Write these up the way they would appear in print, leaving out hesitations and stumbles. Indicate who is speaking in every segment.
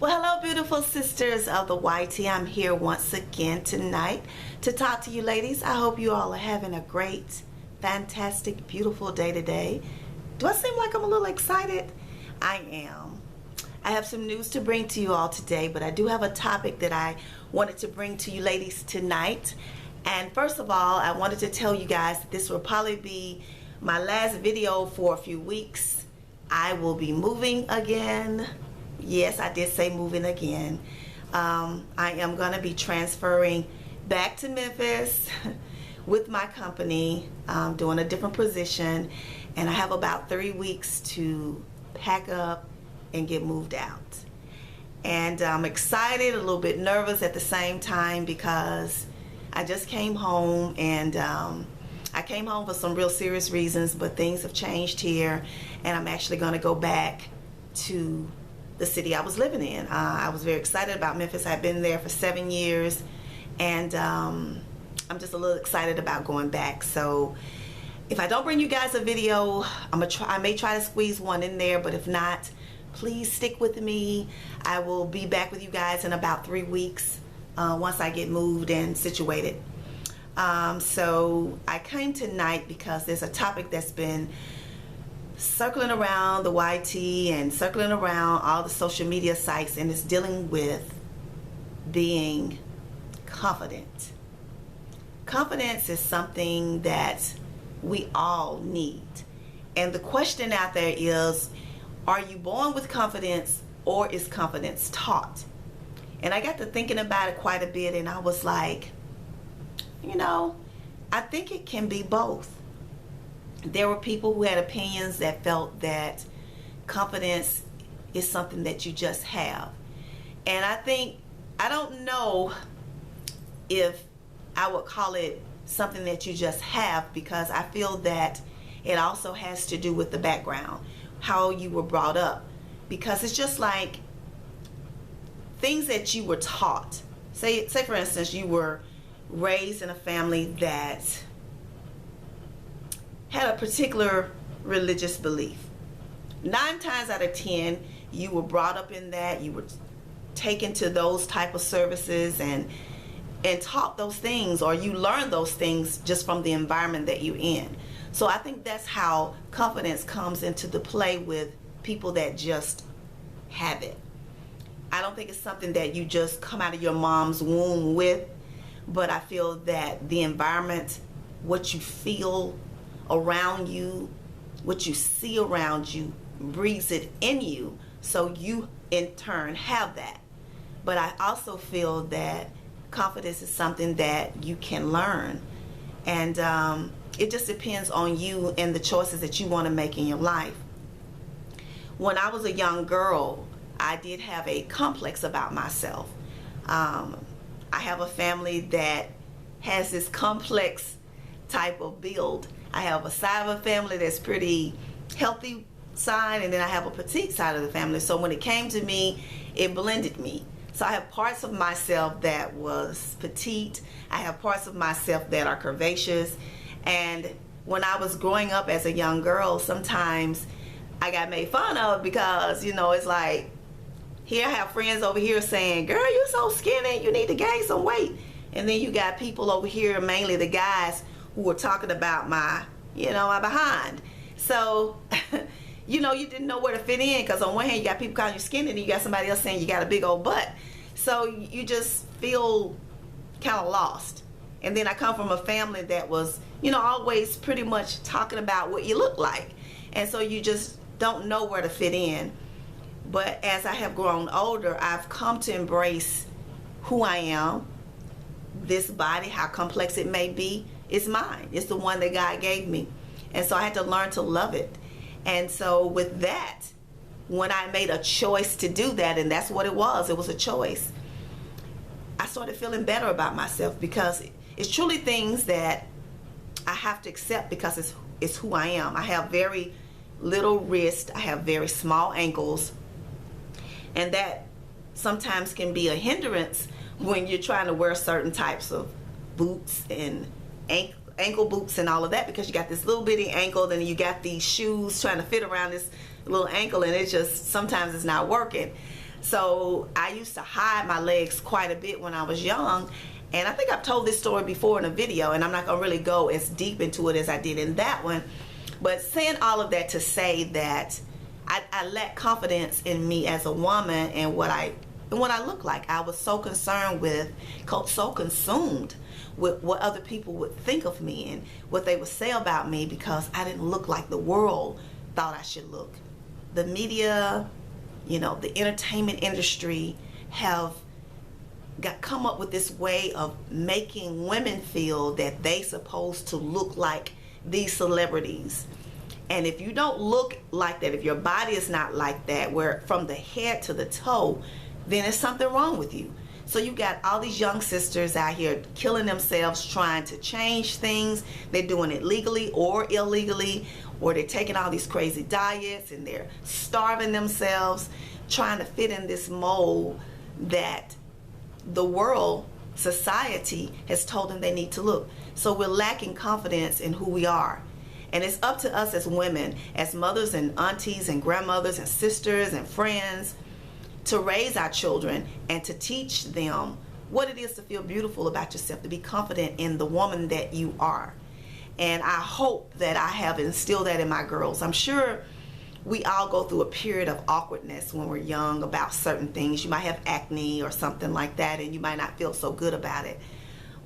Speaker 1: Well, hello, beautiful sisters of the YT. I'm here once again tonight to talk to you ladies. I hope you all are having a great, fantastic, beautiful day today. Do I seem like I'm a little excited? I am. I have some news to bring to you all today, but I do have a topic that I wanted to bring to you ladies tonight. And first of all, I wanted to tell you guys that this will probably be my last video for a few weeks. I will be moving again. Yes, I did say moving again. I am going to be transferring back to Memphis with my company, doing a different position, and I have about 3 weeks to pack up and get moved out. And I'm excited, a little bit nervous at the same time, because I just came home, and I came home for some real serious reasons, but things have changed here, and I'm actually going to go back to the city I was living in. I was very excited about Memphis. I've been there for 7 years, and I'm just a little excited about going back. So if I don't bring you guys a video, I may try to squeeze one in there, but if not, please stick with me. I will be back with you guys in about 3 weeks once I get moved and situated. So I came tonight because there's a topic that's been circling around the YT and circling around all the social media sites, and it's dealing with being confident. Confidence is something that we all need. And the question out there is, are you born with confidence, or is confidence taught? And I got to thinking about it quite a bit, and I was like, I think it can be both. There were people who had opinions that felt that confidence is something that you just have. And I don't know if I would call it something that you just have, because I feel that it also has to do with the background, how you were brought up. Because it's just like things that you were taught. Say for instance, you were raised in a family that had a particular religious belief. 9 times out of 10, you were brought up in that. You were taken to those type of services and taught those things, or you learned those things just from the environment that you're in. So I think that's how confidence comes into the play with people that just have it. I don't think it's something that you just come out of your mom's womb with, but I feel that the environment, what you feel around you, what you see around you, breathes it in you, so you in turn have that. But I also feel that confidence is something that you can learn, and it just depends on you and the choices that you want to make in your life. When I was a young girl, I did have a complex about myself. I have a family that has this complex type of build. I have a side of a family that's pretty healthy side, and then I have a petite side of the family. So when it came to me, it blended me. So I have parts of myself that was petite. I have parts of myself that are curvaceous. And when I was growing up as a young girl, sometimes I got made fun of, because, it's like, here I have friends over here saying, girl, you're so skinny, you need to gain some weight. And then you got people over here, mainly the guys, who were talking about my behind. So, you didn't know where to fit in, because on one hand you got people calling you skinny, and you got somebody else saying you got a big old butt. So you just feel kind of lost. And then I come from a family that was, always pretty much talking about what you look like. And so you just don't know where to fit in. But as I have grown older, I've come to embrace who I am. This body, how complex it may be, it's mine. It's the one that God gave me. And so I had to learn to love it. And so with that, when I made a choice to do that, and that's what it was a choice, I started feeling better about myself, because it's truly things that I have to accept, because it's who I am. I have very little wrist. I have very small ankles. And that sometimes can be a hindrance when you're trying to wear certain types of boots and ankle boots and all of that, because you got this little bitty ankle, then you got these shoes trying to fit around this little ankle, and it just sometimes it's not working. So I used to hide my legs quite a bit when I was young. And I think I've told this story before in a video, and I'm not going to really go as deep into it as I did in that one. But saying all of that to say that I lacked confidence in me as a woman and what I look like. I was so concerned with, so consumed with what other people would think of me and what they would say about me, because I didn't look like the world thought I should look. The media, the entertainment industry have come up with this way of making women feel that they supposed to look like these celebrities. And if you don't look like that, if your body is not like that, where from the head to the toe, then there's something wrong with you. So you got all these young sisters out here killing themselves trying to change things. They're doing it legally or illegally, or they're taking all these crazy diets and they're starving themselves, trying to fit in this mold that the world, society has told them they need to look. So we're lacking confidence in who we are. And it's up to us as women, as mothers and aunties and grandmothers and sisters and friends, to raise our children and to teach them what it is to feel beautiful about yourself, to be confident in the woman that you are. And I hope that I have instilled that in my girls. I'm sure we all go through a period of awkwardness when we're young about certain things. You might have acne or something like that, and you might not feel so good about it.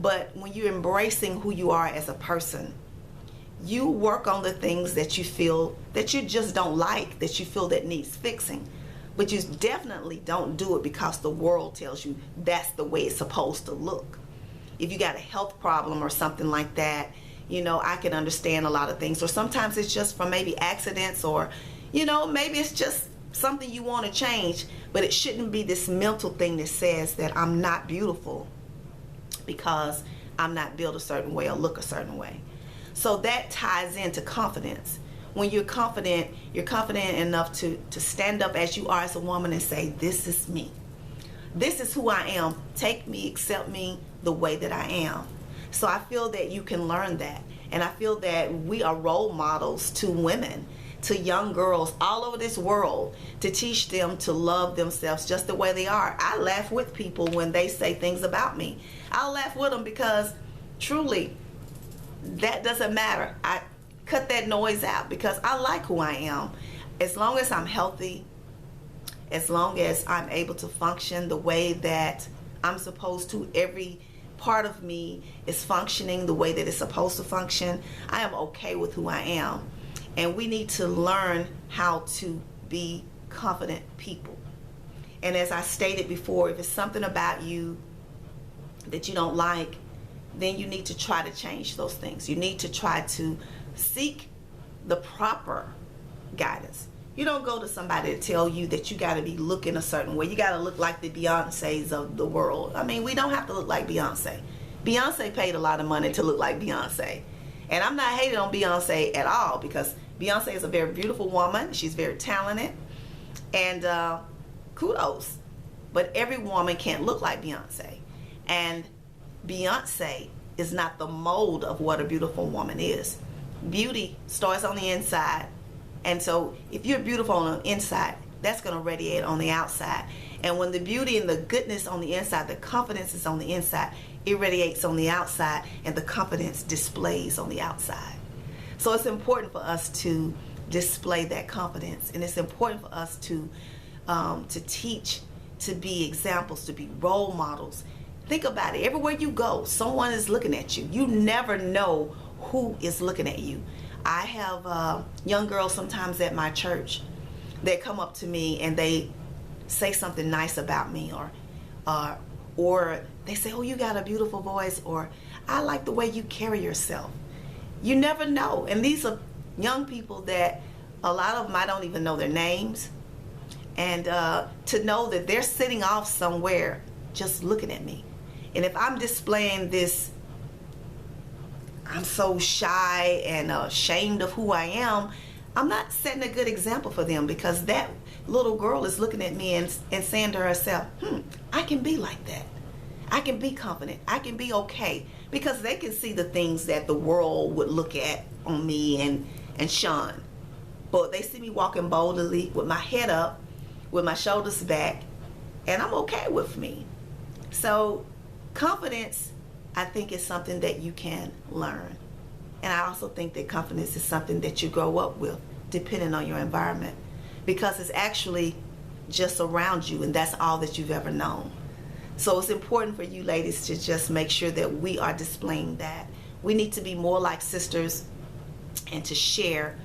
Speaker 1: But when you're embracing who you are as a person, you work on the things that you feel that you just don't like, that you feel that needs fixing. But you definitely don't do it because the world tells you that's the way it's supposed to look. If you got a health problem or something like that, I can understand a lot of things. Or sometimes it's just from maybe accidents, or, maybe it's just something you want to change. But it shouldn't be this mental thing that says that I'm not beautiful because I'm not built a certain way or look a certain way. So that ties into confidence. When you're confident enough to stand up as you are as a woman and say, this is me. This is who I am. Take me, accept me the way that I am. So I feel that you can learn that. And I feel that we are role models to women, to young girls all over this world, to teach them to love themselves just the way they are. I laugh with people when they say things about me. I'll laugh with them because truly, that doesn't matter. I cut that noise out because I like who I am. As long as I'm healthy, as long as I'm able to function the way that I'm supposed to, every part of me is functioning the way that it's supposed to function, I am okay with who I am. And we need to learn how to be confident people. And as I stated before, if it's something about you that you don't like, then you need to try to change those things. You need to try to seek the proper guidance. You don't go to somebody to tell you that you got to be looking a certain way. You got to look like the Beyoncés of the world. I mean, we don't have to look like Beyonce. Beyonce paid a lot of money to look like Beyonce. And I'm not hating on Beyonce at all, because Beyonce is a very beautiful woman. She's very talented. And kudos. But every woman can't look like Beyonce. And Beyonce is not the mold of what a beautiful woman is. Beauty starts on the inside. And so if you're beautiful on the inside, that's going to radiate on the outside. And when the beauty and the goodness on the inside, the confidence is on the inside, it radiates on the outside, and the confidence displays on the outside. So it's important for us to display that confidence, and it's important for us to teach, to be examples, to be role models. Think about it. Everywhere you go, someone is looking at you. You never know who is looking at you. I have young girls sometimes at my church that come up to me and they say something nice about me, or they say, oh, you got a beautiful voice, or I like the way you carry yourself. You never know. And these are young people that a lot of them, I don't even know their names. And to know that they're sitting off somewhere just looking at me. And if I'm displaying this, I'm so shy and ashamed of who I am, I'm not setting a good example for them, because that little girl is looking at me and saying to herself, I can be like that. I can be confident. I can be okay. Because they can see the things that the world would look at on me and shun. But they see me walking boldly with my head up, with my shoulders back, and I'm okay with me. So confidence, I think, is something that you can learn. And I also think that confidence is something that you grow up with, depending on your environment, because it's actually just around you, and that's all that you've ever known. So it's important for you ladies to just make sure that we are displaying that. We need to be more like sisters and to share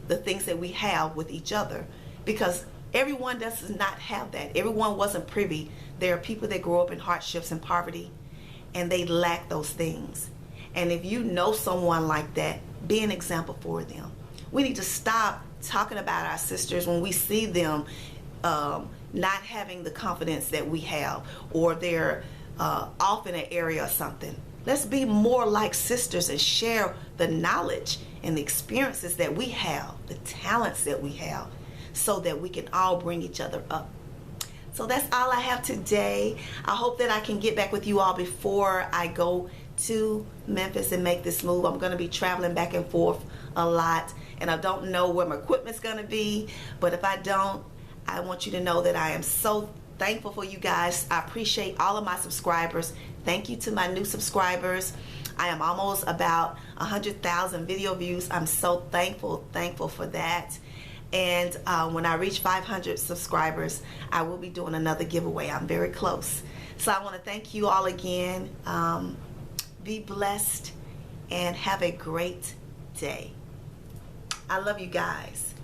Speaker 1: the things that we have with each other, because everyone does not have that. Everyone wasn't privy. There are people that grow up in hardships and poverty, and they lack those things. And if you know someone like that, be an example for them. We need to stop talking about our sisters when we see them not having the confidence that we have, or they're off in an area or something. Let's be more like sisters and share the knowledge and the experiences that we have, the talents that we have, so that we can all bring each other up. So that's all I have today. I hope that I can get back with you all before I go to Memphis and make this move. I'm going to be traveling back and forth a lot, and I don't know where my equipment's going to be, but if I don't, I want you to know that I am so thankful for you guys. I appreciate all of my subscribers. Thank you to my new subscribers. I am almost about 100,000 video views. I'm so thankful for that. And when I reach 500 subscribers, I will be doing another giveaway. I'm very close. So I want to thank you all again. Be blessed and have a great day. I love you guys.